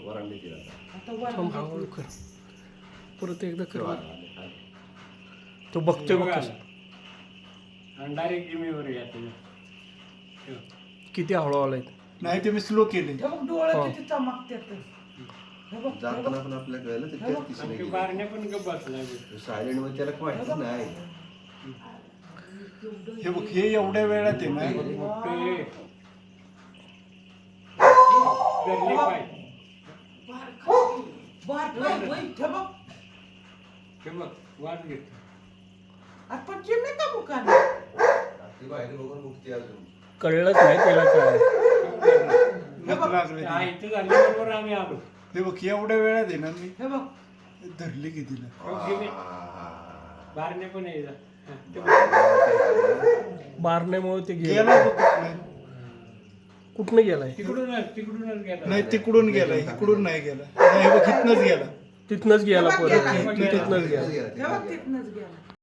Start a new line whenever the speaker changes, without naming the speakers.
वरांडीत येतात.
थांब, हळूहळू कर. परत एकदा कर. तो बघतोय बघ कसं.
डायरेक्ट जिमीवर येतो.
किती हळू आलाय.
नाही ते मी स्लो केले.
हो.
जाताना पण आपल्याला कळलं ते तेच दिसलं
आणि
गेलं.
बारण्या पण गप्प बसलाय.
सायलेंट मध्ये त्याला माहितीच नाही.
हे बघ हे एवढ्या वेळात आहे ना.
गरली पाय. हे बघ वाट घेत.
ती बाहेर बघून मुक्ती अजून.
कळलंच नाही त्याला काय.
हात लागले तिला.
इथं झाल्याबरोबर आम्ही आलो.
हे बघ एवढ्या वेळात आहे ना मी धरले की तिला.
बारण्या पण यायचा.
मारण्यामुळे ते
गेला
गेलं.
तो कुठनं.
कुठनं गेलाय.
तिकडूनच गेला.
नाही तिकडून गेला इकडून नाही गेला. नाही, हे बघ इथनच गेला.
तिथनच गेला परत.
तिथनंच
तिथनच
गेला.
गेला.
तिथनच गेला.